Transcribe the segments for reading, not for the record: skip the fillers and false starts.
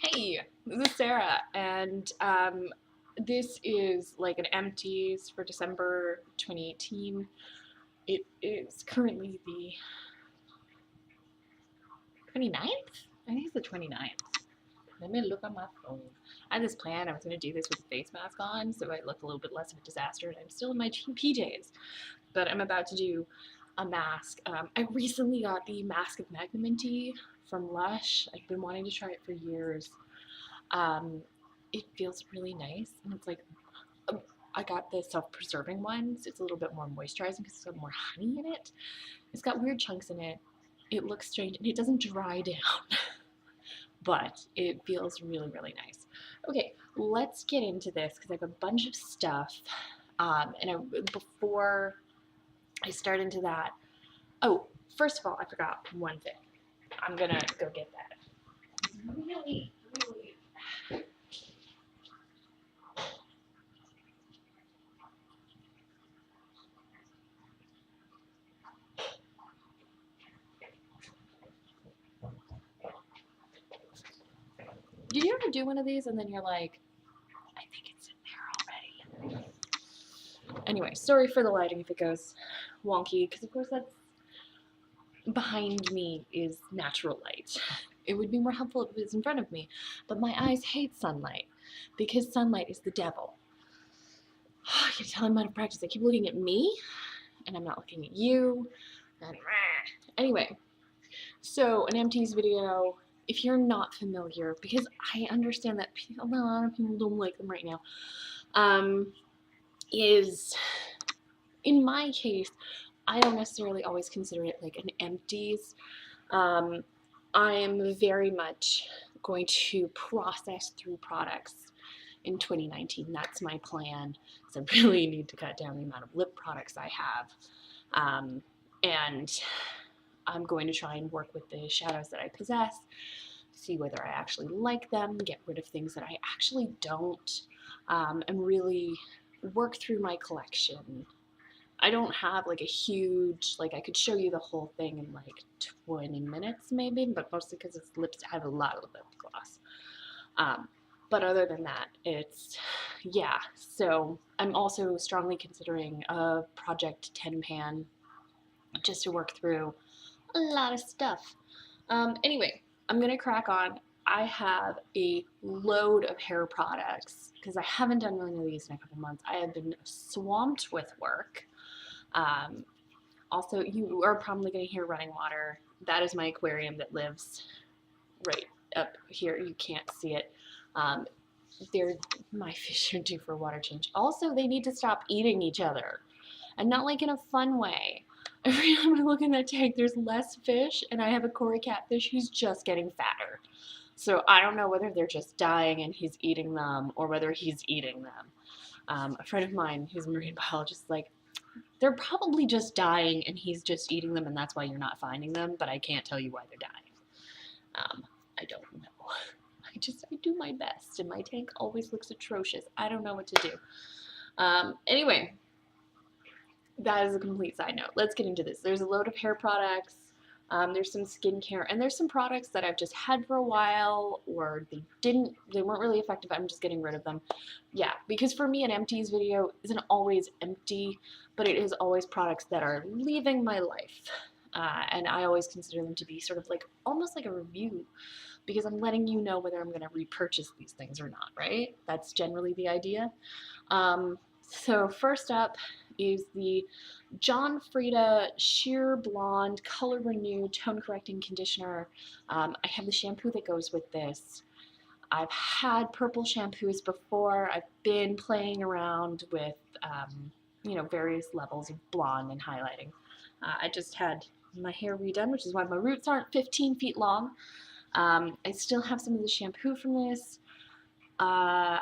Hey, this is Sarah, and this is like an empties for December 2018. It is currently the 29th? I think it's the 29th. Let me look on my phone. I had this plan. I was going to do this with a face mask on, so I look a little bit less of a disaster, and I'm still in my PJs. But I'm about to do a mask. I recently got the Mask of Magnum from Lush. I've been wanting to try it for years. Um, it feels really nice, and it's like I got the self-preserving one, so it's a little bit more moisturizing because it's got more honey in it. It's got weird chunks in it. It looks strange, and it doesn't dry down, but it feels really, really nice. Okay, let's get into this because I have a bunch of stuff. Before I start into that, oh, first of all, I forgot one thing. I'm gonna go get that. Really, really. Did you ever do one of these and then you're like, I think it's in there already? Anyway, sorry for the lighting if it goes wonky, because of course that's behind me is natural light. It would be more helpful if it was in front of me, but my eyes hate sunlight because sunlight is the devil. I can tell I'm out of practice. I keep looking at me, and I'm not looking at you. And anyway, so an empties video. If you're not familiar, because I understand that a lot of people don't like them right now, is in my case, I don't necessarily always consider it like an empties. Um, I am very much going to process through products in 2019. That's my plan. So I really need to cut down the amount of lip products I have. And I'm going to try and work with the shadows that I possess, see whether I actually like them, get rid of things that I actually don't, and really work through my collection. I don't have like a huge, like I could show you the whole thing in like 20 minutes maybe, but mostly because it's lips, I have a lot of lip gloss. But other than that, yeah. So I'm also strongly considering a Project 10 pan just to work through a lot of stuff. Anyway, I'm gonna crack on. I have a load of hair products because I haven't done one of these in a couple months. I have been swamped with work. Um, Also, you are probably going to hear running water. That is my aquarium that lives right up here. You can't see it. Um, my fish are due for a water change. Also, they need to stop eating each other, and not like in a fun way. Every time I look in that tank, there's less fish, and I have a Cory catfish who's just getting fatter. So I don't know whether they're just dying and he's eating them, or whether he's eating them. A friend of mine who's a marine biologist is like, they're probably just dying and he's just eating them and that's why you're not finding them, but I can't tell you why they're dying. I don't know. I do my best and my tank always looks atrocious. I don't know what to do. Anyway, that is a complete side note. Let's get into this. There's a load of hair products. There's some skincare, and there's some products that I've just had for a while, or they weren't really effective. I'm just getting rid of them. Yeah, because for me, an empties video isn't always empty, but it is always products that are leaving my life. And I always consider them to be sort of like almost like a review because I'm letting you know whether I'm going to repurchase these things or not, right? That's generally the idea. So first up is the John Frieda Sheer Blonde Color Renew Tone Correcting Conditioner. I have the shampoo that goes with this. I've had purple shampoos before. I've been playing around with, various levels of blonde and highlighting. I just had my hair redone, which is why my roots aren't 15 feet long. I still have some of the shampoo from this. I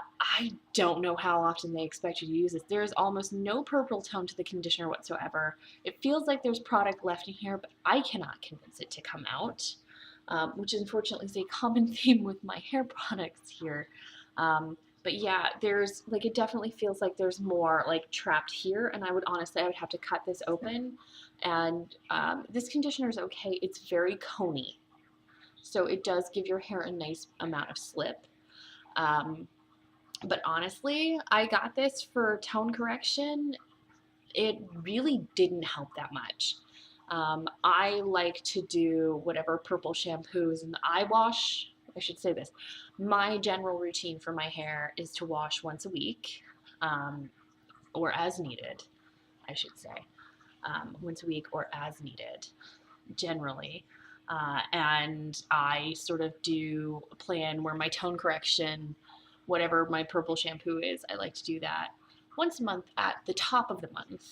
don't know how often they expect you to use this. There is almost no purple tone to the conditioner whatsoever. It feels like there's product left in here, but I cannot convince it to come out, which unfortunately is a common theme with my hair products here. But yeah, it definitely feels like there's more like trapped here, and I would have to cut this open. And this conditioner is okay. It's very coney. so it does give your hair a nice amount of slip. Um, but honestly, I got this for tone correction. It really didn't help that much. I like to do whatever purple shampoos and I wash. I should say this. My general routine for my hair is to wash once a week, um, or as needed, I should say, once a week or as needed, generally. And I sort of do a plan where my tone correction, whatever my purple shampoo is, I like to do that once a month at the top of the month,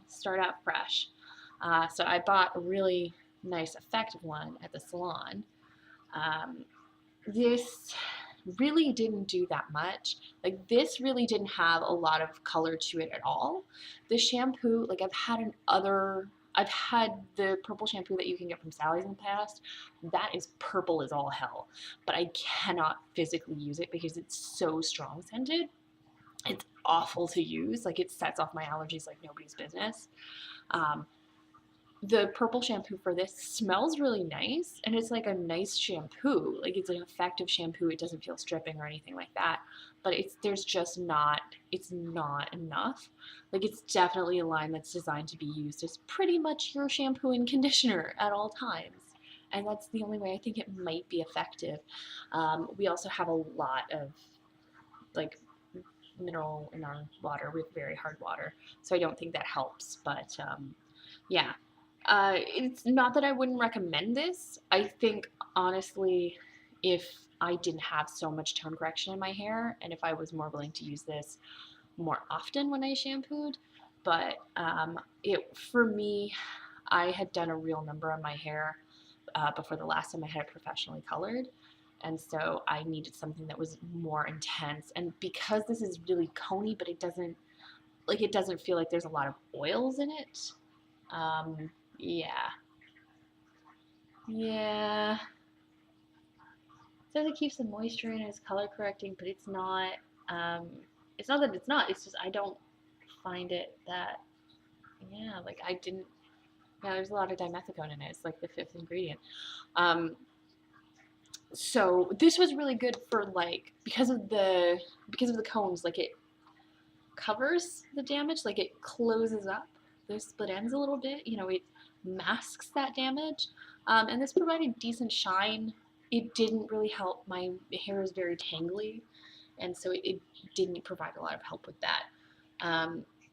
start out fresh. So I bought a really nice, effective one at the salon. Um, this really didn't do that much. Like, this really didn't have a lot of color to it at all. The shampoo, like, I've had the purple shampoo that you can get from Sally's in the past. That is purple as all hell. But I cannot physically use it because it's so strong scented. It's awful to use. Like, it sets off my allergies like nobody's business. Um, the purple shampoo for this smells really nice, and it's like a nice shampoo. Like, it's an effective shampoo. It doesn't feel stripping or anything like that. But it's not enough. Like, it's definitely a line that's designed to be used as pretty much your shampoo and conditioner at all times. And that's the only way I think it might be effective. We also have a lot of like mineral in our water. We have very hard water, so I don't think that helps. But yeah, it's not that I wouldn't recommend this. I think, honestly, if I didn't have so much tone correction in my hair and if I was more willing to use this more often when I shampooed, but for me, I had done a real number on my hair before the last time I had it professionally colored. And so I needed something that was more intense. And because this is really coney, but it doesn't feel like there's a lot of oils in it. Yeah. Yeah. It says it keeps the moisture in and is color correcting, but it's not. Um, it's not that it's not. It's just I don't find it that. Yeah, like I didn't. Yeah, there's a lot of dimethicone in it. It's like the fifth ingredient. Um, so this was really good for like because of the cones. Like, it covers the damage. Like, it closes up those split ends a little bit. It masks that damage. And this provided decent shine. It didn't really help. My hair is very tangly, and so it didn't provide a lot of help with that.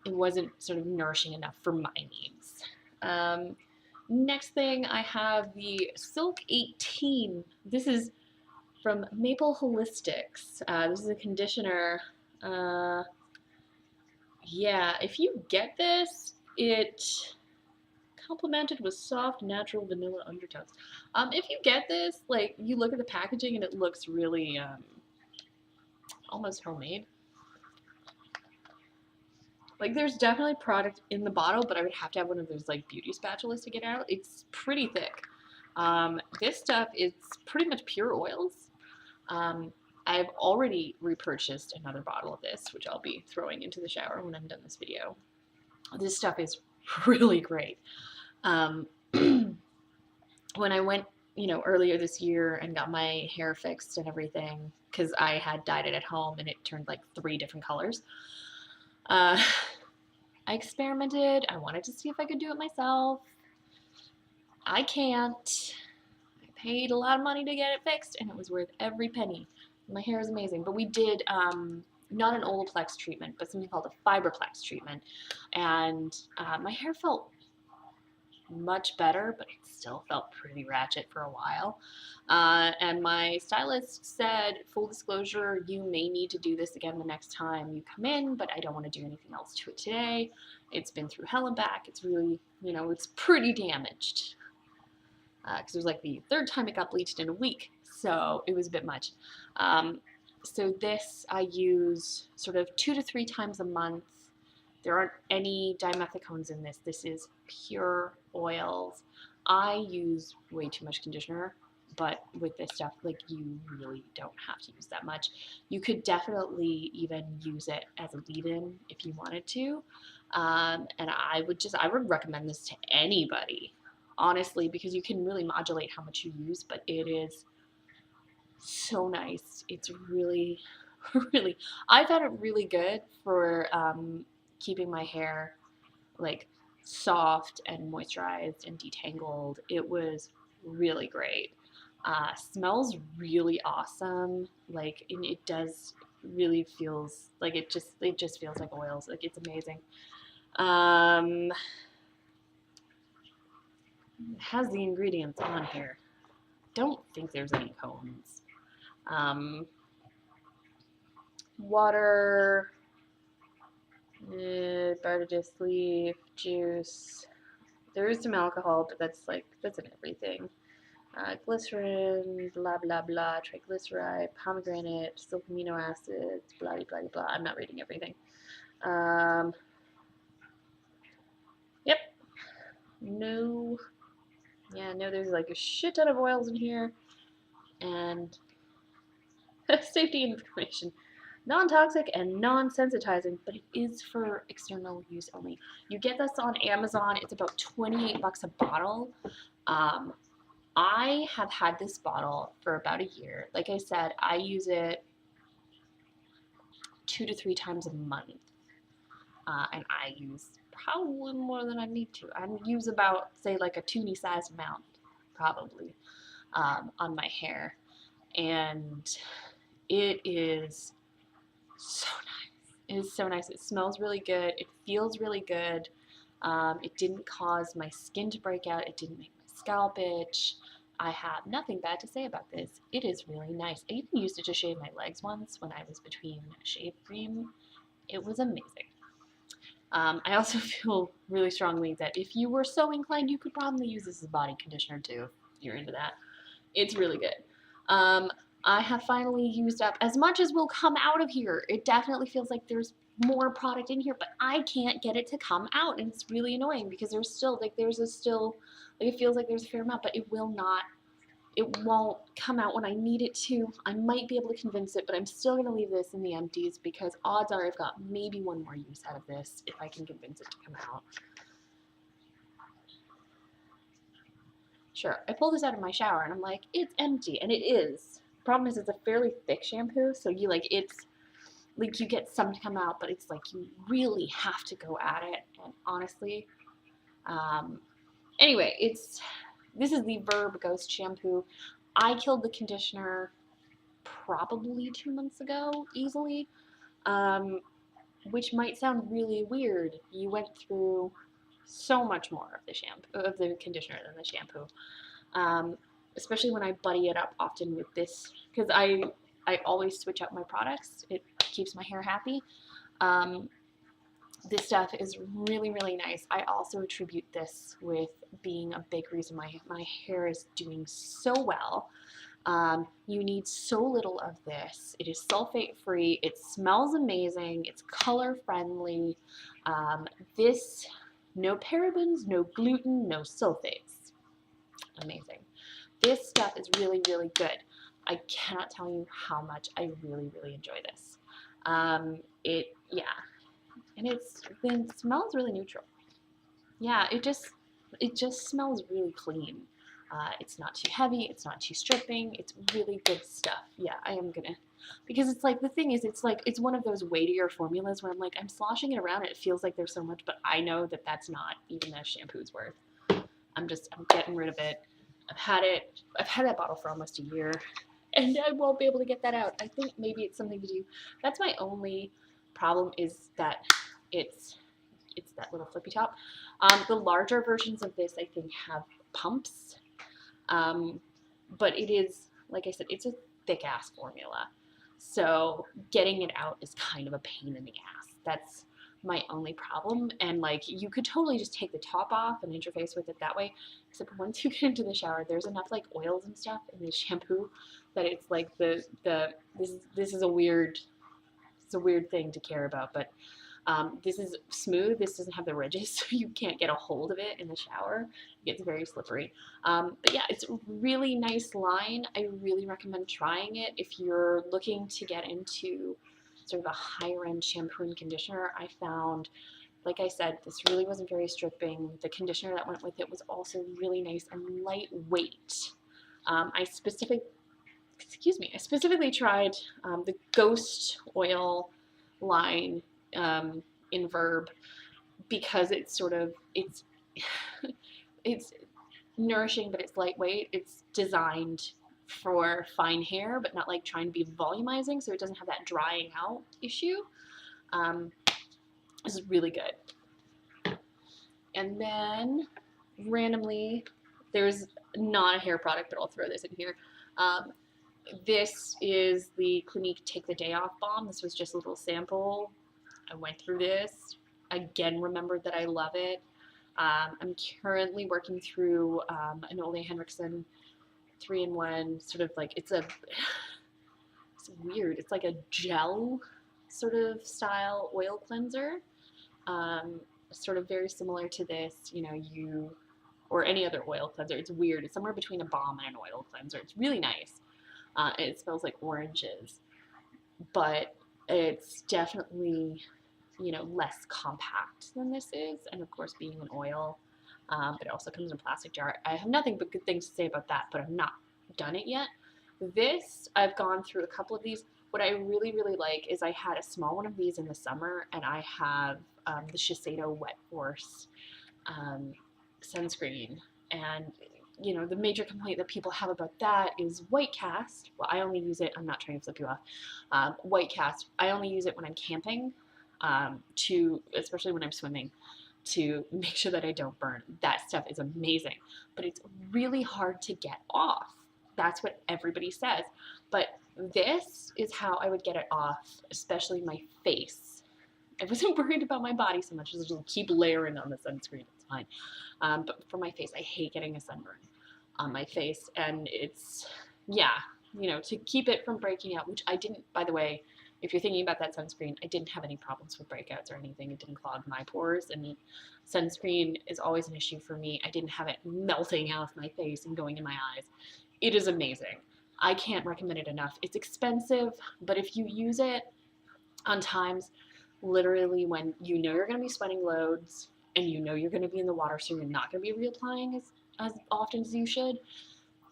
It wasn't sort of nourishing enough for my needs. Next thing, I have the Silk 18. This is from Maple Holistics. This is a conditioner. Yeah, if you get this, it complemented with soft, natural vanilla undertones. If you get this, like, you look at the packaging and it looks really almost homemade. Like, there's definitely product in the bottle, but I would have to have one of those like beauty spatulas to get out. It's pretty thick. This stuff is pretty much pure oils. I've already repurchased another bottle of this, which I'll be throwing into the shower when I'm done this video. This stuff is really great. When I went, earlier this year and got my hair fixed and everything, because I had dyed it at home and it turned like 3 different colors. I experimented. I wanted to see if I could do it myself. I can't. I paid a lot of money to get it fixed, and it was worth every penny. My hair is amazing. But we did not an Olaplex treatment, but something called a Fiberplex treatment. And my hair felt much better, but it still felt pretty ratchet for a while. And my stylist said, full disclosure, you may need to do this again the next time you come in, but I don't want to do anything else to it today. It's been through hell and back. It's really, it's pretty damaged. Because it was like the 3rd time it got bleached in a week, so it was a bit much. So this I use sort of 2 to 3 times a month. There aren't any dimethicones in this. This is pure oils. I use way too much conditioner, but with this stuff, like, you really don't have to use that much. You could definitely even use it as a leave-in if you wanted to. And I would recommend this to anybody. honestly, because you can really modulate how much you use, but it is so nice. It's really, really, I found it really good for keeping my hair like soft and moisturized and detangled. It was really great. Smells really awesome. Like, and it does really feels like it just feels like oils. Like, it's amazing. It has the ingredients on here. Don't think there's any cones. Water, barbados leaf, juice. There is some alcohol, but that's in everything. Glycerin, blah blah blah, triglyceride, pomegranate, silk amino acids, blah blah blah. I'm not reading everything. Yep. No. Yeah, no, there's like a shit ton of oils in here. And safety information. Non-toxic and non-sensitizing, but it is for external use only. You get this on Amazon. It's about 28 bucks a bottle. I have had this bottle for about a year. Like I said, I use it 2 to 3 times a month. And I use probably more than I need to. I use about, say, like a toonie size amount, probably, on my hair. And it is so nice. It is so nice. It smells really good. It feels really good. It didn't cause my skin to break out. It didn't make my scalp itch. I have nothing bad to say about this. It is really nice. I even used it to shave my legs once when I was between shave cream. It was amazing. I also feel really strongly that if you were so inclined, you could probably use this as a body conditioner too, if you're into that. It's really good. I have finally used up as much as will come out of here. It definitely feels like there's more product in here, but I can't get it to come out, and it's really annoying because it feels like there's a fair amount, but it won't come out when I need it to. I might be able to convince it, but I'm still going to leave this in the empties because odds are I've got maybe one more use out of this if I can convince it to come out. Sure, I pulled this out of my shower and I'm like, it's empty, and it is. Problem is, it's a fairly thick shampoo, so you get some to come out, but it's like you really have to go at it. And honestly, anyway, this is the Verb Ghost shampoo. I killed the conditioner probably 2 months ago, easily, which might sound really weird. You went through so much more of the conditioner than the shampoo. Especially when I buddy it up often with this, because I always switch out my products. It keeps my hair happy. This stuff is really, really nice. I also attribute this with being a big reason my hair is doing so well. You need so little of this. It is sulfate free. It smells amazing. It's color friendly. This, no parabens, no gluten, no sulfates. Amazing. This stuff is really, really good. I cannot tell you how much I really, really enjoy this. And it smells really neutral. Yeah, it just smells really clean. It's not too heavy. It's not too stripping. It's really good stuff. Yeah, I am gonna, because it's like, the thing is, it's one of those weightier formulas where I'm like, I'm sloshing it around and it feels like there's so much, but I know that that's not even a shampoo's worth. I'm getting rid of it. I've had that bottle for almost a year, and I won't be able to get that out. I think maybe it's something to do. That's my only problem, is that it's that little flippy top. The larger versions of this, I think, have pumps, but it is, like I said, it's a thick ass formula, so getting it out is kind of a pain in the ass. That's my only problem. And like, you could totally just take the top off and interface with it that way, except once you get into the shower, there's enough like oils and stuff in the shampoo that it's like this is a weird thing to care about. But this is smooth. This doesn't have the ridges, so you can't get a hold of it in the shower. It gets very slippery. But yeah, it's a really nice line. I really recommend trying it if you're looking to get into sort of a higher end shampoo and conditioner. I found Like I said, this really wasn't very stripping. The conditioner that went with it was also really nice and lightweight. I specifically tried the Ghost Oil line in Verb because it's nourishing, but it's lightweight. It's designed for fine hair, but not like trying to be volumizing, so it doesn't have that drying out issue. This is really good. And then randomly, there's not a hair product, but I'll throw this in here. This is the Clinique Take the Day Off Balm. This was just a little sample. I went through this. Again, remembered that I love it. I'm currently working through an Ole Henriksen 3-in-1, sort of like, it's weird. It's like a gel sort of style oil cleanser. Sort of very similar to this, or any other oil cleanser. It's weird. It's somewhere between a balm and an oil cleanser. It's really nice. And it smells like oranges, but it's definitely, less compact than this is. And of course, being an oil, but it also comes in a plastic jar. I have nothing but good things to say about that, but I've not done it yet. This, I've gone through a couple of these. What I really, really like is I had a small one of these in the summer, and I have the Shiseido Wet Force sunscreen. And, the major complaint that people have about that is white cast. Well, I only use it, I'm not trying to flip you off. White cast, I only use it when I'm camping, especially when I'm swimming, to make sure that I don't burn. That stuff is amazing, but it's really hard to get off. That's what everybody says. But this is how I would get it off, especially my face. I wasn't worried about my body so much as just keep layering on the sunscreen. It's fine. But for my face, I hate getting a sunburn on my face. And it's, to keep it from breaking out, which I didn't, by the way, if you're thinking about that sunscreen, I didn't have any problems with breakouts or anything. It didn't clog my pores. And sunscreen is always an issue for me. I didn't have it melting off my face and going in my eyes. It is amazing. I can't recommend it enough. It's expensive, but if you use it on times, literally when you're going to be sweating loads and you're going to be in the water, so you're not going to be reapplying as often as you should,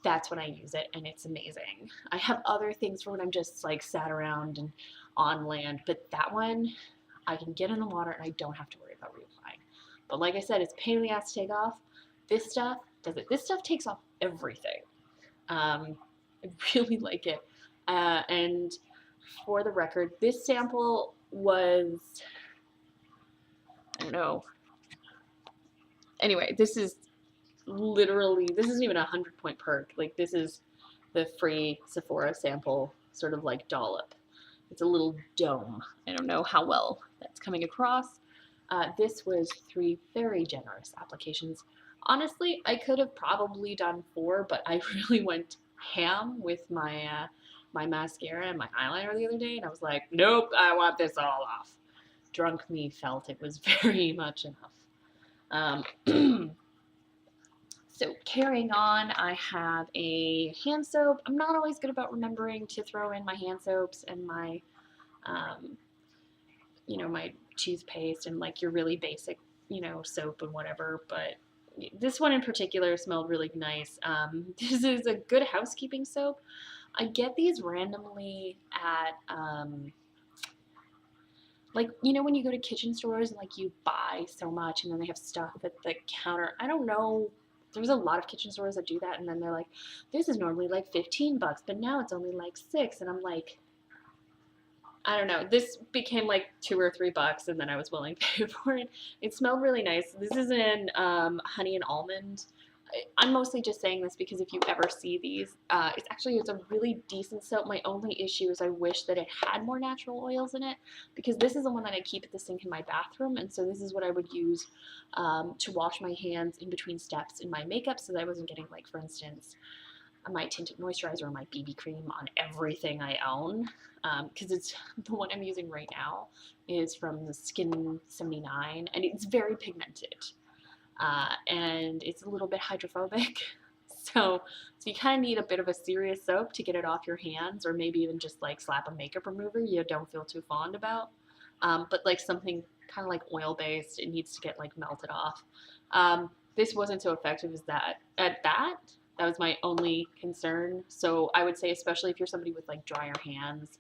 that's when I use it, and it's amazing. I have other things for when I'm just like sat around and on land, but that one, I can get in the water and I don't have to worry about reapplying. But like I said, it's a pain in the ass to take off. This stuff does it. This stuff takes off everything. I really like it. And for the record, this sample was, I don't know. Anyway, this isn't even a 100-point perk. Like, this is the free Sephora sample, sort of like dollop. It's a little dome. I don't know how well that's coming across. This was 3 very generous applications. Honestly, I could have probably done 4, but I really went ham with my my mascara and my eyeliner the other day, and I was like, nope, I want this all off. Drunk me felt it was very much enough. So carrying on, I have a hand soap. I'm not always good about remembering to throw in my hand soaps and my, my toothpaste and like your really basic, soap and whatever, but this one in particular smelled really nice. This is a Good Housekeeping soap. I get these randomly at, when you go to kitchen stores and like you buy so much and then they have stuff at the counter. I don't know. There's a lot of kitchen stores that do that, and then they're like, this is normally like $15, but now it's only like $6, and I'm like, I don't know. This became like $2 or $3, and then I was willing to pay for it. It smelled really nice. This is in honey and almond. I'm mostly just saying this because if you ever see these, it's a really decent soap. My only issue is I wish that it had more natural oils in it, because this is the one that I keep at the sink in my bathroom, and so this is what I would use to wash my hands in between steps in my makeup, so that I wasn't getting, like, for instance, my tinted moisturizer or my BB cream on everything I own, because it's the one I'm using right now is from the Skin 79, and it's very pigmented. And it's a little bit hydrophobic, so you kind of need a bit of a serious soap to get it off your hands, or maybe even just like slap a makeup remover you don't feel too fond about, but like something kind of like oil-based. It needs to get like melted off. This wasn't so effective as that. That was my only concern. So I would say, especially if you're somebody with like drier hands,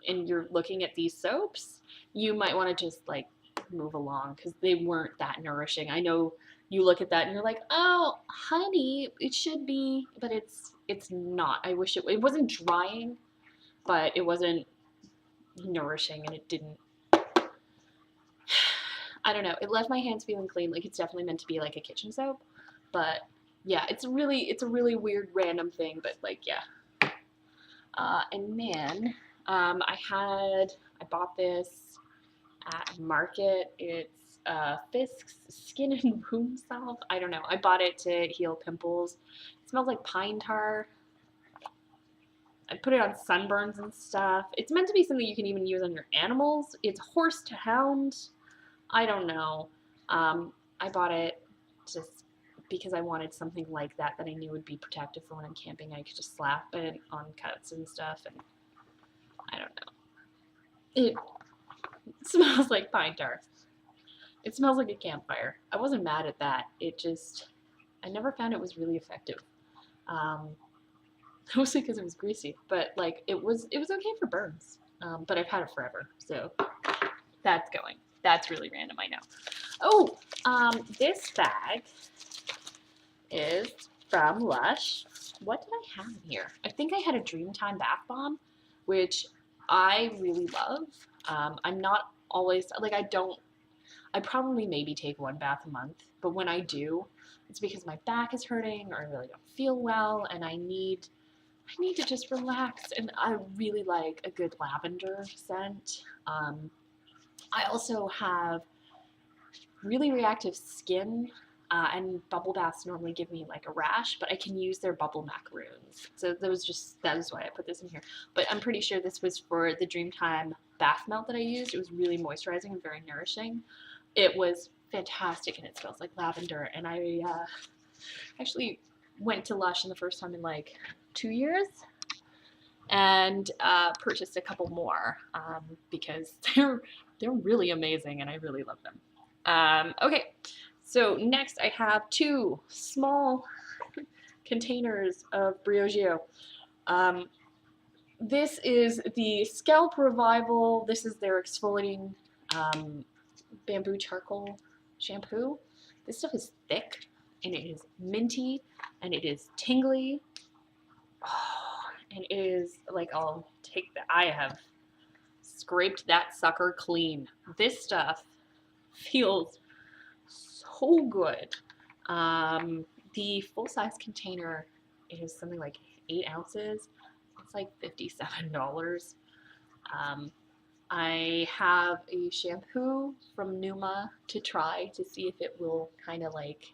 and you're looking at these soaps, you might want to just like move along because they weren't that nourishing. I know you look at that and you're like, oh, honey, it should be, but it's not. I wish it wasn't drying, but it wasn't nourishing, and it didn't. I don't know. It left my hands feeling clean. Like, it's definitely meant to be like a kitchen soap, but yeah, it's a really weird random thing. But like, yeah. And then I bought this at Market. It's Fisk's Skin and Wound Salve. I don't know. I bought it to heal pimples. It smells like pine tar. I put it on sunburns and stuff. It's meant to be something you can even use on your animals. It's horse to hound. I don't know. I bought it just because I wanted something like that I knew would be protective for when I'm camping. I could just slap it on cuts and stuff, and I don't know. It smells like pine tar. It smells like a campfire. I wasn't mad at that. I never found it was really effective. Mostly because it was greasy, but like it was okay for burns. But I've had it forever, so that's going. That's really random, I know. Oh, this bag is from Lush. What did I have in here? I think I had a Dreamtime bath bomb, which I really love. I'm not always, like, I probably maybe take one bath a month, but when I do, it's because my back is hurting or I really don't feel well and I need to just relax, and I really like a good lavender scent. I also have really reactive skin, and bubble baths normally give me like a rash, but I can use their bubble macaroons. So that is why I put this in here. But I'm pretty sure this was for the Dreamtime bath melt that I used. It was really moisturizing and very nourishing. It was fantastic, and it smells like lavender. And I actually went to Lush in the first time in like 2 years, and purchased a couple more because they're really amazing and I really love them. Okay, so next I have 2 small containers of Briogeo. This is the Scalp Revival. This is their exfoliating bamboo charcoal shampoo. This stuff is thick, and it is minty, and it is tingly. Oh, and it is like, I have scraped that sucker clean. This stuff feels so good. The full-size container is something like 8 ounces. It's like $57. I have a shampoo from Numa to try to see if it will kind of like,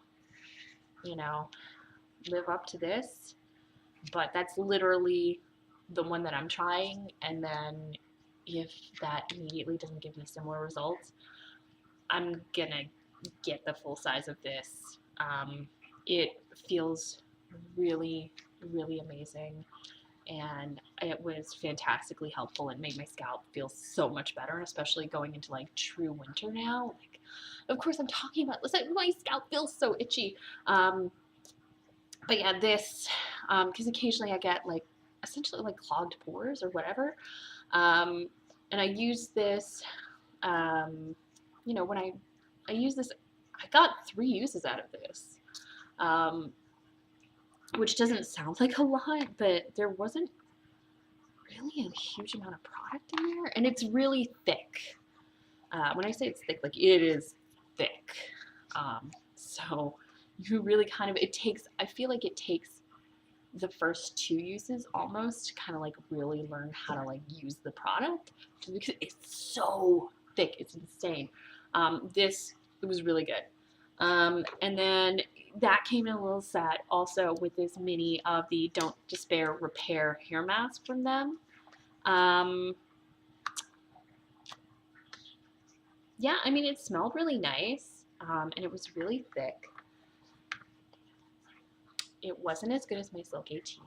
live up to this. But that's literally the one that I'm trying, and then if that immediately doesn't give me similar results, I'm gonna get the full size of this. It feels really, really amazing, and it was fantastically helpful and made my scalp feel so much better, especially going into like true winter now. Like, of course, I'm talking about, like, my scalp feels so itchy. But yeah, this, because occasionally I get like essentially like clogged pores or whatever. And I use this, when I use this, I got 3 uses out of this, which doesn't sound like a lot, but there wasn't really a huge amount of product in there. And it's really thick. When I say it's thick, like, it is thick. So you really kind of, I feel like it takes the first 2 uses almost to kind of like really learn how to like use the product, because it's so thick. It's insane. It was really good. And then that came in a little set also with this mini of the Don't Despair Repair hair mask from them. Yeah, I mean, it smelled really nice, and it was really thick. It wasn't as good as my Silk 18.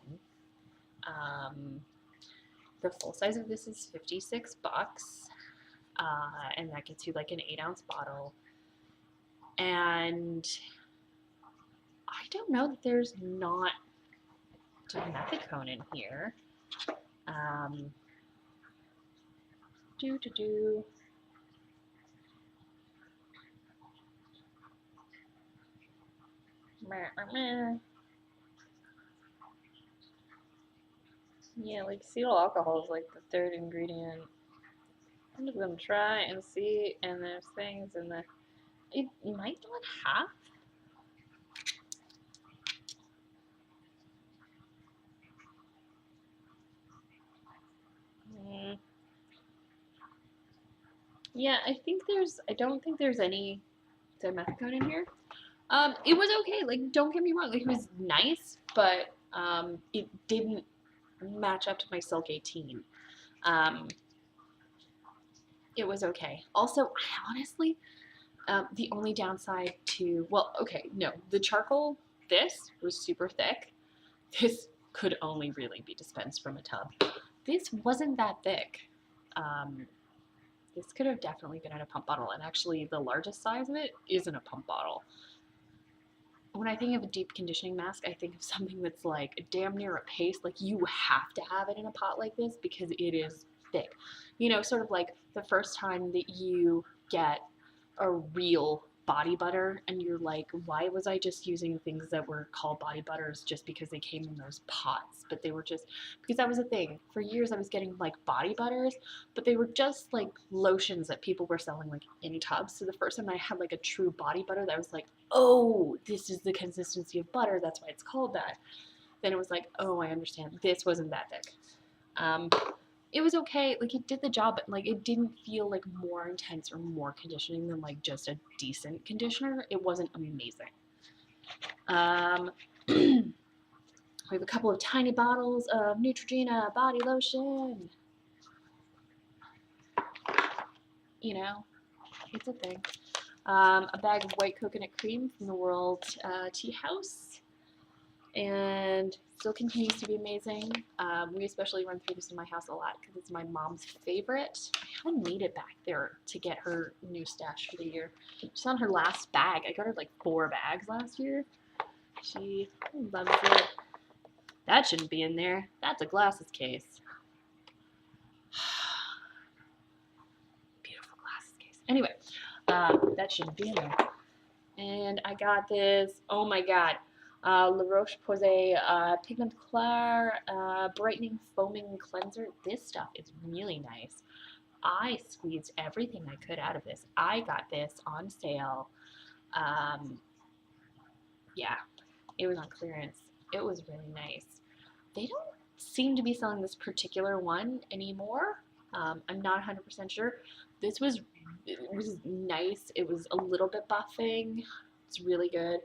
The full size of this is $56. and that gets you like an 8-ounce bottle. And I don't know that there's not dimethicone in here. Do do do. Yeah, like cetyl alcohol is like the third ingredient. I'm just gonna try and see, and there's things in the. It might not have. Yeah, I don't think there's any dimethicone in here. It was okay. Like, don't get me wrong. Like, it was nice, but it didn't match up to my Silk 18. It was okay. Also, I honestly, the only downside to, well, okay, no, the charcoal, this was super thick. This could only really be dispensed from a tub. This wasn't that thick. This could have definitely been in a pump bottle, and actually the largest size of it is in a pump bottle. When I think of a deep conditioning mask, I think of something that's like damn near a paste. Like, you have to have it in a pot like this because it is thick. You know, sort of like the first time that you get a real body butter and you're like, why was I just using things that were called body butters just because they came in those pots? But they were just, because that was a thing. For years I was getting like body butters, but they were just like lotions that people were selling like in tubs. So the first time I had like a true body butter that was like, oh, this is the consistency of butter, that's why it's called that. Then it was like, oh, I understand. This wasn't that thick. It was okay. Like, it did the job, but like it didn't feel like more intense or more conditioning than like just a decent conditioner. It wasn't amazing. We have a couple of tiny bottles of Neutrogena body lotion. You know, it's a thing. A bag of white coconut cream from the World Tea House. And still continues to be amazing. We especially run through this in my house a lot because it's my mom's favorite. I haven't made it back there to get her new stash for the year. She's on her last bag. I got her like 4 bags last year. She loves it. That shouldn't be in there. That's a glasses case. Beautiful glasses case. Anyway, that shouldn't be in there. And I got this, oh my god, La Roche-Posay Pigment Clair Brightening Foaming Cleanser. This stuff is really nice. I squeezed everything I could out of this. I got this on sale. Yeah, it was on clearance. It was really nice. They don't seem to be selling this particular one anymore. I'm not 100% sure. This was, it was nice. It was a little bit buffing. It's really good.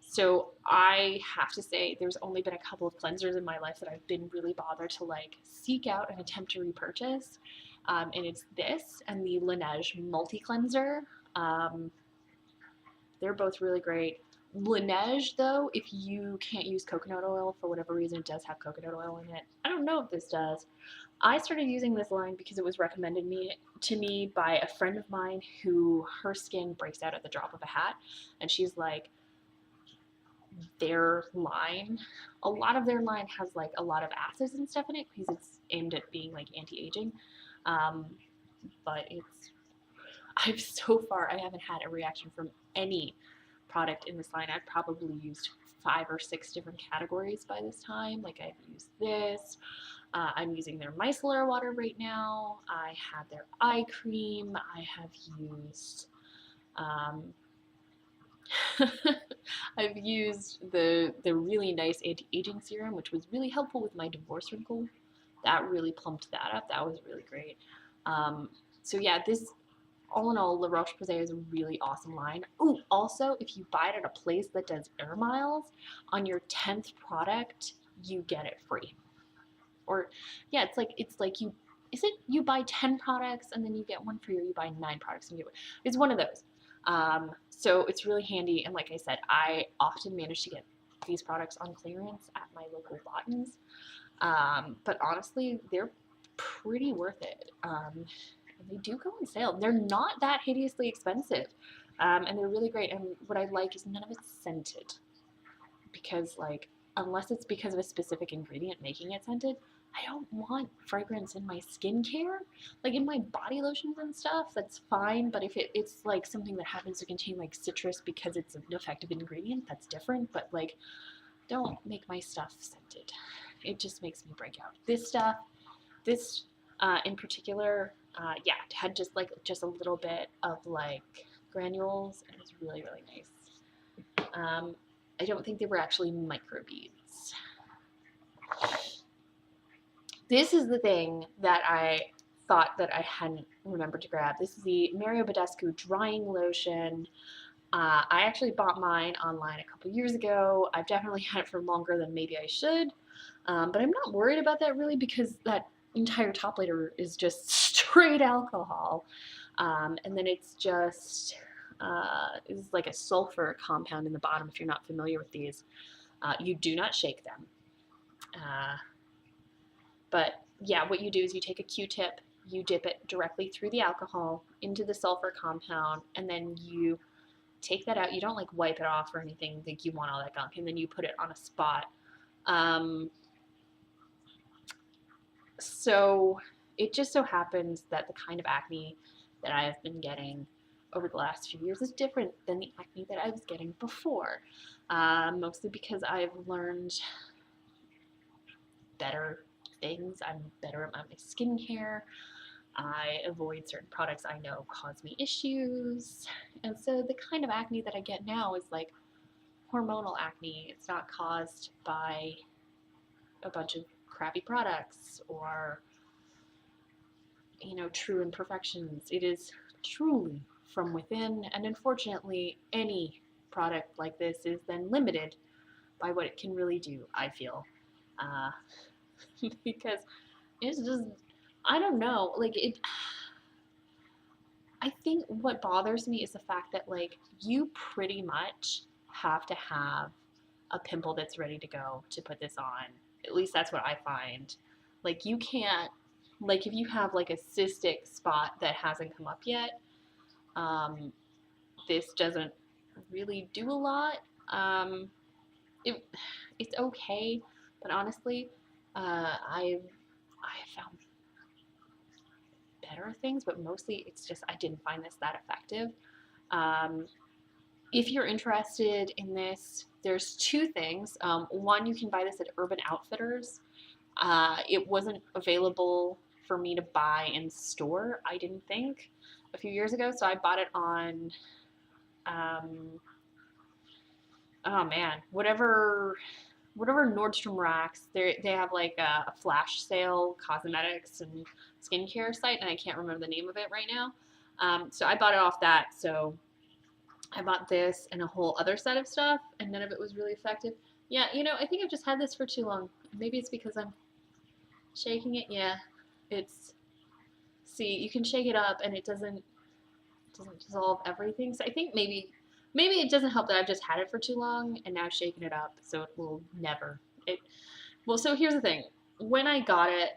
So I have to say there's only been a couple of cleansers in my life that I've been really bothered to like seek out and attempt to repurchase. And it's this and the Laneige Multi Cleanser. They're both really great. Laneige, though, if you can't use coconut oil for whatever reason, it does have coconut oil in it. I don't know if this does. I started using this line because it was recommended to me by a friend of mine who her skin breaks out at the drop of a hat, and she's like, their line, a lot of their line has like a lot of acids and stuff in it because it's aimed at being like anti-aging. But I've so far, I haven't had a reaction from any product in this line. I've probably used 5 or 6 different categories by this time. Like, I've used this. I'm using their micellar water right now. I have their eye cream. I have used I've used the really nice anti-aging serum, which was really helpful with my divorce wrinkle. That really plumped that up. That was really great. So yeah, this, all in all, La Roche-Posay is a really awesome line. Ooh, also, if you buy it at a place that does air miles, on your 10th product, you get it free. Or, yeah, it's like you, is it you buy 10 products and then you get one free, or you buy 9 products and you get one? It's one of those. So it's really handy, and like I said, I often manage to get these products on clearance at my local Lawtons. But honestly, they're pretty worth it. They do go on sale. They're not that hideously expensive, and they're really great. And what I like is none of it's scented, because like unless it's because of a specific ingredient making it scented, I don't want fragrance in my skincare. Like in my body lotions and stuff, that's fine. But if it's like something that happens to contain like citrus because it's an effective ingredient, that's different. But like, don't make my stuff scented. It just makes me break out. This stuff, this in particular, yeah, it had just a little bit of like granules, and it was really really nice. I don't think they were actually microbeads. This is the thing that I thought that I hadn't remembered to grab. This is the Mario Badescu drying lotion. I actually bought mine online a couple years ago. I've definitely had it for longer than maybe I should, but I'm not worried about that really, because that entire top layer is just straight alcohol, and then it's just is like a sulfur compound in the bottom. If you're not familiar with these, you do not shake them. But yeah, what you do is you take a Q-tip, you dip it directly through the alcohol into the sulfur compound, and then you take that out. You don't like wipe it off or anything, like you want all that gunk, and then you put it on a spot. So it just so happens that the kind of acne that I have been getting over the last few years is different than the acne that I was getting before, mostly because I've learned better things. I'm better at my skincare. I avoid certain products I know cause me issues. And so the kind of acne that I get now is like hormonal acne. It's not caused by a bunch of crappy products or, true imperfections. It is truly from within. And unfortunately, any product like this is then limited by what it can really do, I feel. Because it's just, I don't know, like I think what bothers me is the fact that like you pretty much have to have a pimple that's ready to go to put this on. At least that's what I find. Like you can't, like if you have like a cystic spot that hasn't come up yet, this doesn't really do a lot. It, it's okay, but honestly, I've found better things, but mostly it's just I didn't find this that effective. If you're interested in this, there's two things. One, you can buy this at Urban Outfitters. It wasn't available for me to buy in store, I didn't think, a few years ago, so I bought it on, oh man, whatever Nordstrom racks. They have like a flash sale cosmetics and skincare site, and I can't remember the name of it right now. So I bought it off that. So I bought this and a whole other set of stuff, and none of it was really effective. Yeah, I think I've just had this for too long. Maybe it's because I'm shaking it. Yeah, it's. See, you can shake it up, and it doesn't dissolve everything. So I think maybe it doesn't help that I've just had it for too long and now shaking it up, so it will never. Well, so here's the thing. When I got it,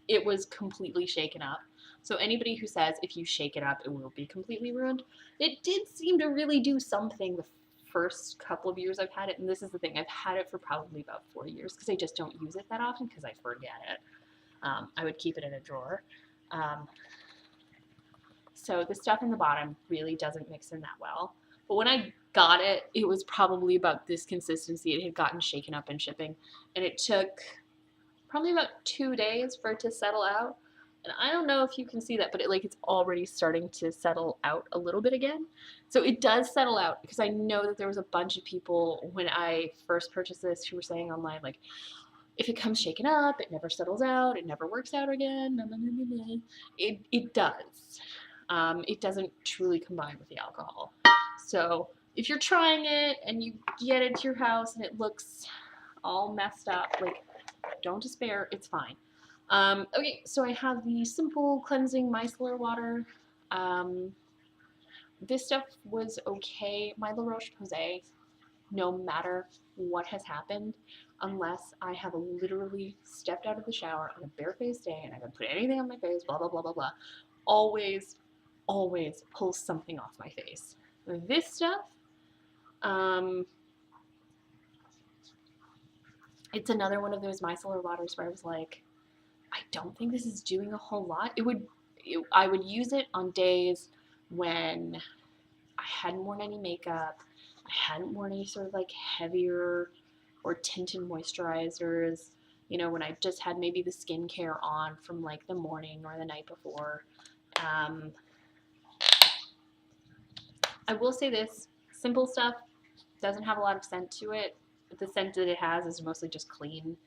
it was completely shaken up. So anybody who says if you shake it up, it will be completely ruined, it did seem to really do something the first couple of years I've had it. And this is the thing. I've had it for probably about 4 years because I just don't use it that often because I forget it. I would keep it in a drawer. So the stuff in the bottom really doesn't mix in that well. But when I got it, it was probably about this consistency. It had gotten shaken up in shipping, and it took probably about 2 days for it to settle out. And I don't know if you can see that, but it's already starting to settle out a little bit again. So it does settle out, because I know that there was a bunch of people when I first purchased this who were saying online, like, if it comes shaken up, it never settles out, it never works out again. It does. It doesn't truly combine with the alcohol. So if you're trying it and you get it to your house and it looks all messed up, like, don't despair, it's fine. Okay, so I have the Simple Cleansing Micellar Water. This stuff was okay. My La Roche-Posay, no matter what has happened, unless I have literally stepped out of the shower on a bare-faced day and I haven't put anything on my face, blah, blah, blah, blah, blah. Always, always pull something off my face. This stuff, it's another one of those micellar waters where I was like, I don't think this is doing a whole lot. I would use it on days when I hadn't worn any makeup, I hadn't worn any sort of like heavier or tinted moisturizers, when I just had maybe the skincare on from like the morning or the night before. I will say this, simple stuff doesn't have a lot of scent to it. The scent that it has is mostly just clean.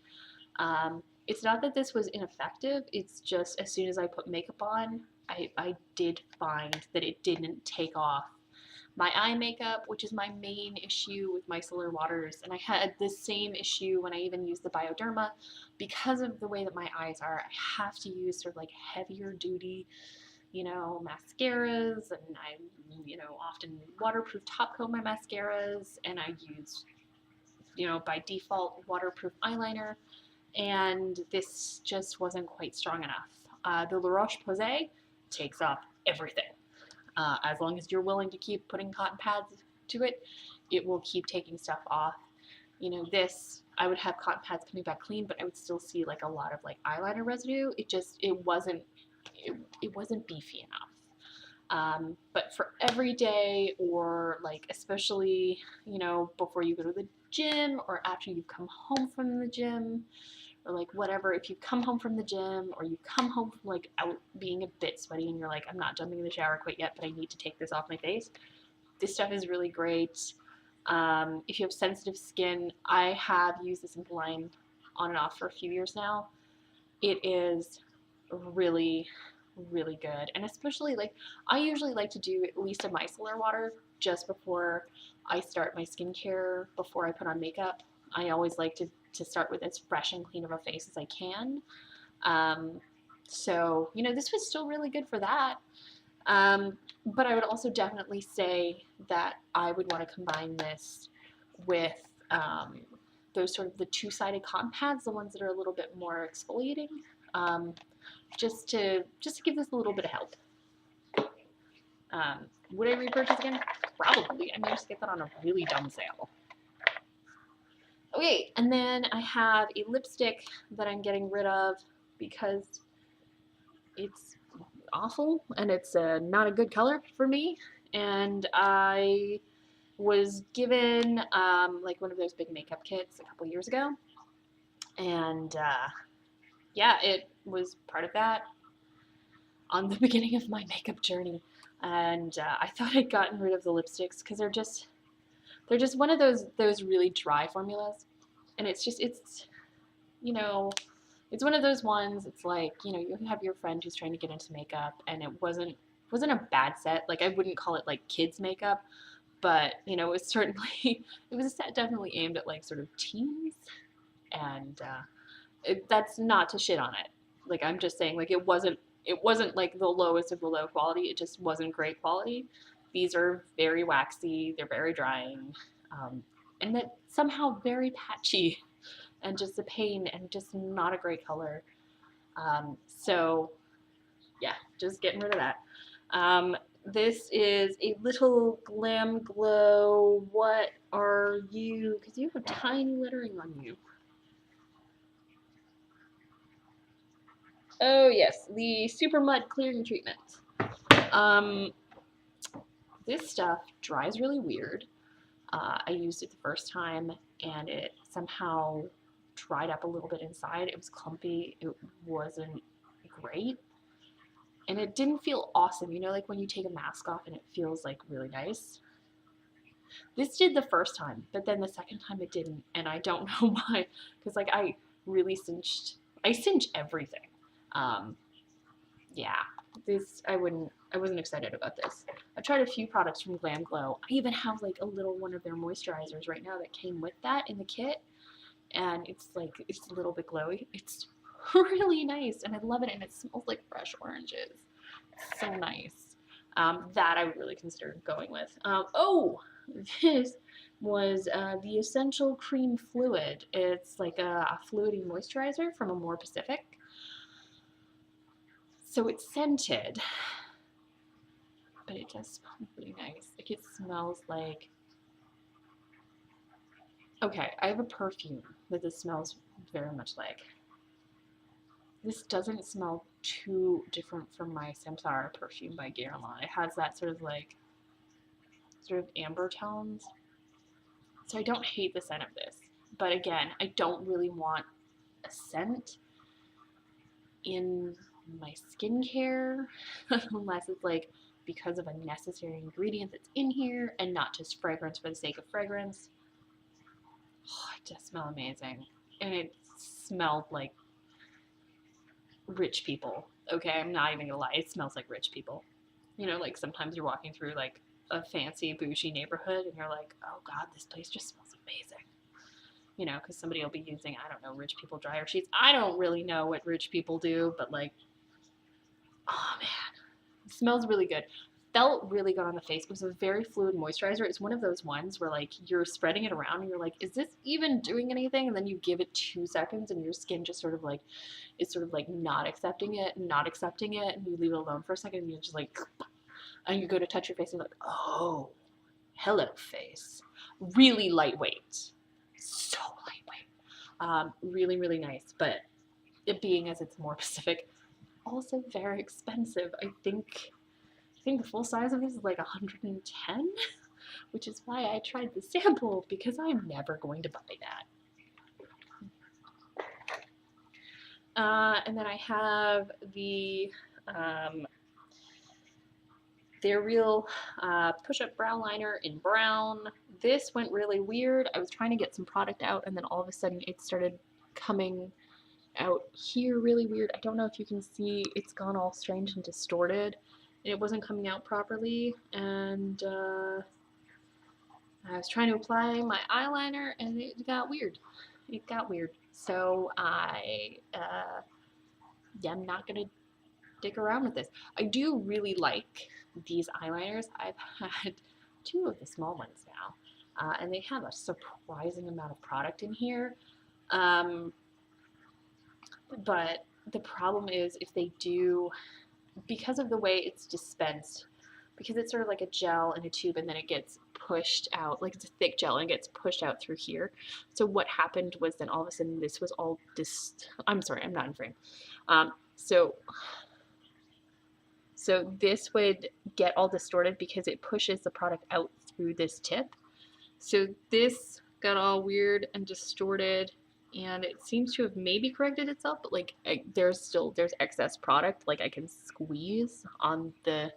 It's not that this was ineffective, it's just as soon as I put makeup on, I did find that it didn't take off my eye makeup, which is my main issue with micellar waters. And I had the same issue when I even used the Bioderma. Because of the way that my eyes are, I have to use sort of like heavier duty, mascaras, and I, often waterproof top coat my mascaras, and I use, by default waterproof eyeliner, and this just wasn't quite strong enough. The La Roche-Posay takes off everything. As long as you're willing to keep putting cotton pads to it, it will keep taking stuff off. This, I would have cotton pads coming back clean, but I would still see like a lot of like eyeliner residue. It wasn't beefy enough. But for every day, or like especially, before you go to the gym or after you've come home from the gym, or like whatever, if you come home from the gym or you come home from like out being a bit sweaty and you're like, I'm not jumping in the shower quite yet, but I need to take this off my face, this stuff is really great. If you have sensitive skin, I have used the Simple line on and off for a few years now. It is really, really good. And especially like, I usually like to do at least a micellar water just before I start my skincare, before I put on makeup. I always like to start with as fresh and clean of a face as I can. So, this was still really good for that. But I would also definitely say that I would want to combine this with those sort of the two-sided cotton pads, the ones that are a little bit more exfoliating, just to give this a little bit of help. Would I repurchase again? Probably. I managed to get that on a really dumb sale. Okay, and then I have a lipstick that I'm getting rid of because it's awful and it's not a good color for me. And I was given like one of those big makeup kits a couple years ago. And yeah, it was part of that on the beginning of my makeup journey. And I thought I'd gotten rid of the lipsticks because they're just one of those really dry formulas, and it's one of those ones. It's like, you have your friend who's trying to get into makeup, and it wasn't a bad set. Like, I wouldn't call it like kids makeup, but it was certainly it was a set definitely aimed at like sort of teens, and that's not to shit on it. Like, I'm just saying, like, it wasn't like the lowest of the low quality. It just wasn't great quality. These are very waxy, they're very drying, and that somehow very patchy, and just a pain, and just not a great color. So yeah, just getting rid of that. This is a little Glam Glow. What are you? Because you have tiny lettering on you. Oh yes, the Super Mud Clearing Treatment. This stuff dries really weird. I used it the first time and it somehow dried up a little bit inside. It was clumpy. It wasn't great. And it didn't feel awesome. Like when you take a mask off and it feels like really nice. This did the first time, but then the second time it didn't. And I don't know why. Because like I cinch everything. Yeah, I wasn't excited about this. I've tried a few products from Glam Glow. I even have like a little one of their moisturizers right now that came with that in the kit, and it's a little bit glowy. It's really nice, and I love it, and it smells like fresh oranges. It's so nice. That I would really consider going with. Oh, was the Essential Cream Fluid. It's like a fluidy moisturizer from Amore Pacific. So it's scented, but it does smell really nice. Like it smells like, okay, I have a perfume that this smells very much like. This doesn't smell too different from my Samsara perfume by Guerlain. It has that sort of like, sort of amber tones. So I don't hate the scent of this. But again, I don't really want a scent in my skincare unless it's like because of a necessary ingredient that's in here and not just fragrance for the sake of fragrance. Oh, it does smell amazing. And it smelled like rich people. Okay, I'm not even gonna lie, it smells like rich people. You know, like sometimes you're walking through like a fancy bougie neighborhood and you're like, oh god, this place just smells amazing. You know, because somebody will be using, I don't know, rich people dryer sheets. I don't really know what rich people do, but like, oh man, it smells really good. Felt really good on the face. It was a very fluid moisturizer. It's one of those ones where like you're spreading it around and you're like, is this even doing anything? And then you give it 2 seconds and your skin just sort of like, it's sort of like not accepting it, and you leave it alone for a second and you're just like, and you go to touch your face and you're like, oh, hello face. Really lightweight. So lightweight. Really, really nice. But it being as it's more Pacific, also very expensive. I think the full size of this is like 110, which is why I tried the sample because I'm never going to buy that. And then I have the They're Real push-up brow liner in brown. This went really weird. I was trying to get some product out and then all of a sudden it started coming out here really weird. I don't know if you can see, it's gone all strange and distorted. It wasn't coming out properly, and I was trying to apply my eyeliner and it got weird. It got weird. So I'm not gonna dick around with this. I do really like these eyeliners. I've had 2 of the small ones now, and they have a surprising amount of product in here. But the problem is if they do, because of the way it's dispensed, because it's sort of like a gel in a tube and then it gets pushed out, like it's a thick gel and it gets pushed out through here. So what happened was then all of a sudden this was all I'm sorry, I'm not in frame. So this would get all distorted because it pushes the product out through this tip. So this got all weird and distorted, and it seems to have maybe corrected itself, but like there's excess product. Like I can squeeze on the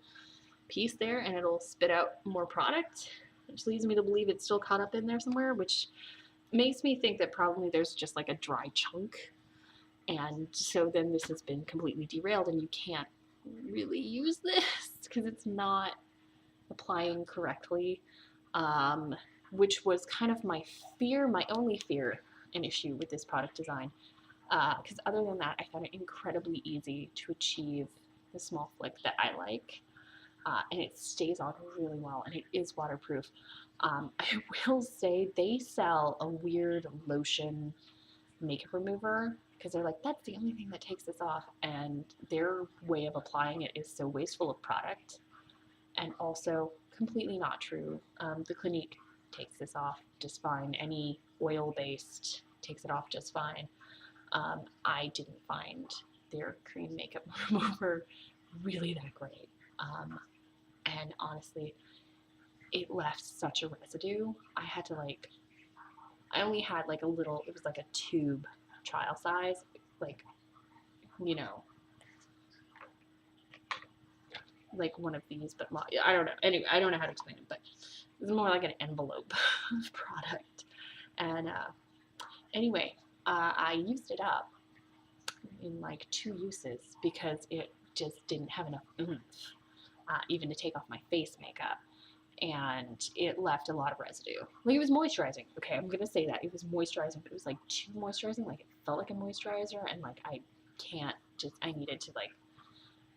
piece there and it'll spit out more product, which leads me to believe it's still caught up in there somewhere, which makes me think that probably there's just like a dry chunk. And so then this has been completely derailed and you can't really use this because it's not applying correctly, which was kind of my fear, my only fear and issue with this product design. Because other than that, I found it incredibly easy to achieve the small flick that I like. And it stays on really well, and it is waterproof. I will say they sell a weird lotion makeup remover because they're like, that's the only thing that takes this off, and their way of applying it is so wasteful of product, and also completely not true. The Clinique takes this off just fine. Any oil-based takes it off just fine. I didn't find their cream makeup remover really that great. And honestly, it left such a residue. I only had like a little, it was like a tube trial size, like, you know, like one of these, but I don't know. Anyway, I don't know how to explain it, but it was more like an envelope of product. And anyway, I used it up in like 2 uses because it just didn't have enough oomph, even to take off my face makeup. And it left a lot of residue. Like, it was moisturizing. Okay, I'm gonna say that. It was moisturizing, but it was like too moisturizing. Like, it felt like a moisturizer, and like I needed to like,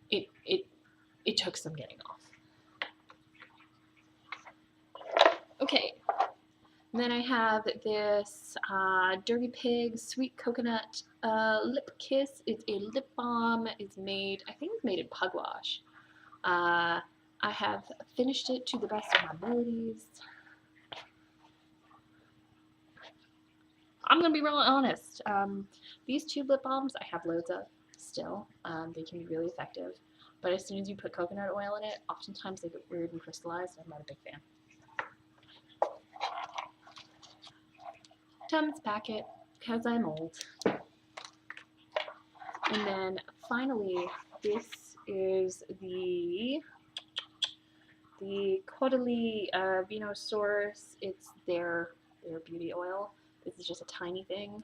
it took some getting off. Okay, And then I have this Dirty Pig Sweet Coconut Lip Kiss. It's a lip balm. It's made, I think it's made in Pugwash. I have finished it to the best of my abilities. I'm going to be real honest. These two lip balms I have loads of still. They can be really effective. But as soon as you put coconut oil in it, oftentimes they get weird and crystallized. I'm not a big fan. Tums packet, because I'm old. And then finally, this is the Caudalie Vino Source. It's their beauty oil. This is just a tiny thing.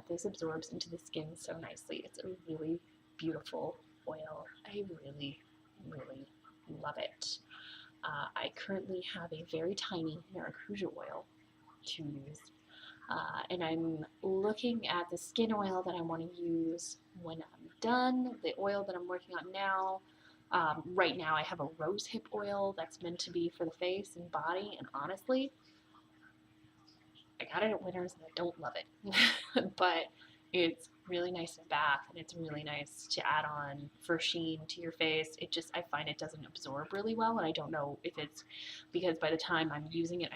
This absorbs into the skin so nicely. It's a really beautiful oil. I really, really love it. I currently have a very tiny maracuja oil to use. And I'm looking at the skin oil that I want to use when I'm done. The oil that I'm working on now, right now I have a rosehip oil that's meant to be for the face and body, and honestly, I got it at Winners and I don't love it. But it's really nice in bath, and it's really nice to add on for sheen to your face. I find it doesn't absorb really well, and I don't know if it's because by the time I'm using it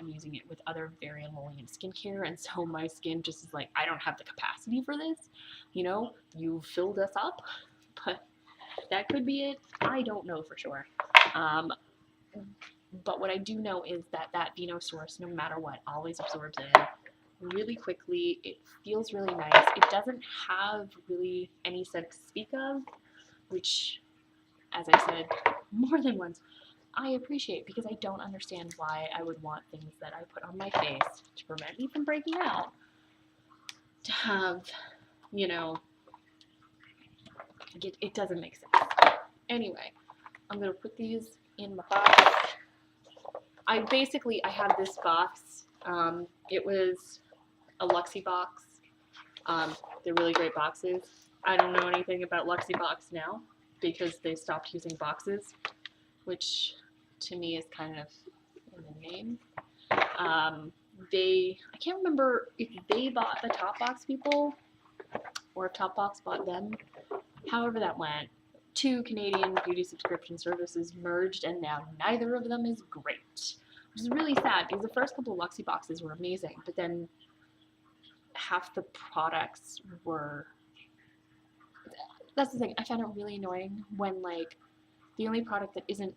with other very emollient skincare, and so my skin just is like, I don't have the capacity for this. You filled us up, but that could be it. I don't know for sure. But what I do know is that Vino Source, no matter what, always absorbs in really quickly. It feels really nice. It doesn't have really any scent to speak of, which, as I said more than once, I appreciate, because I don't understand why I would want things that I put on my face to prevent me from breaking out to have, it doesn't make sense. Anyway, I'm going to put these in my box. I have this box. It was a Luxie box. They're really great boxes. I don't know anything about Luxie box now because they stopped using boxes, which to me is kind of in the name. I can't remember if they bought the Top Box people or if Top Box bought them. However that went, two Canadian beauty subscription services merged, and now neither of them is great, which is really sad because the first couple of Luxie boxes were amazing, but then half the products were. That's the thing. I found it really annoying when the only product that isn't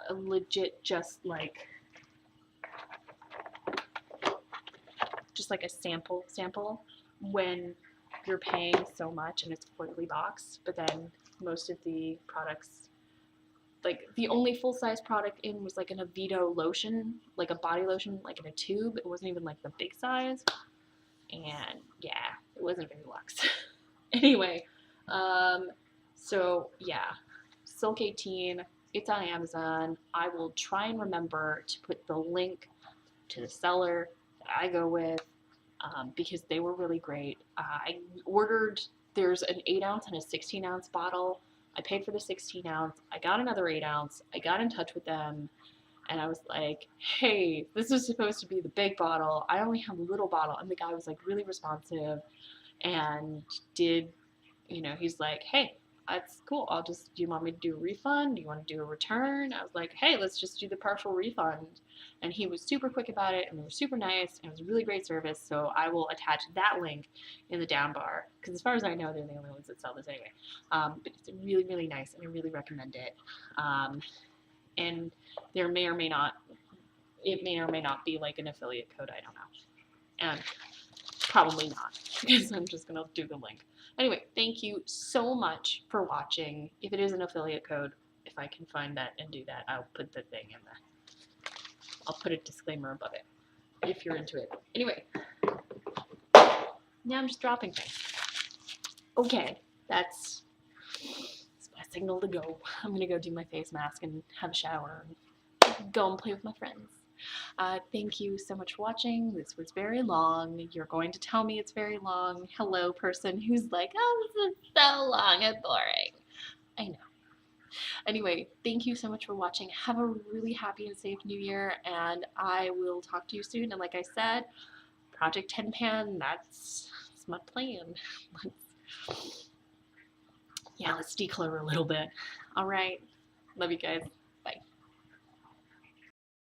a legit just a sample when you're paying so much and it's quarterly box, but then most of the products, the only full-size product in was an Avito lotion, a body lotion, in a tube. It wasn't even the big size, and yeah, it wasn't very luxe. Anyway, so yeah, Silk 18, it's on Amazon. I will try and remember to put the link to the seller that I go with, because they were really great. I ordered, there's an 8-ounce and a 16-ounce bottle. I paid for the 16-ounce. I got another 8-ounce. I got in touch with them, and I was like, hey, this is supposed to be the big bottle. I only have a little bottle. And the guy was really responsive and he's like, hey, that's cool. Do you want me to do a refund? Do you want to do a return? I was like, hey, let's just do the partial refund. And he was super quick about it, and they were super nice, and it was really great service. So I will attach that link in the down bar, because as far as I know, they're the only ones that sell this anyway. But it's really, really nice, and I really recommend it. And there may or may not be an affiliate code. I don't know. And probably not, because I'm just going to do the link. Anyway, thank you so much for watching. If it is an affiliate code, if I can find that and do that, I'll put the thing in there. I'll put a disclaimer above it if you're into it. Anyway, now I'm just dropping things. Okay, that's my signal to go. I'm going to go do my face mask and have a shower and go and play with my friends. Thank you so much for watching. This was very long. You're going to tell me it's very long. Hello, person who's like, oh, this is so long and boring. I know. Anyway, thank you so much for watching. Have a really happy and safe new year, and I will talk to you soon. And like I said, Project 10 Pan, that's my plan. Let's declutter a little bit. All right. Love you guys.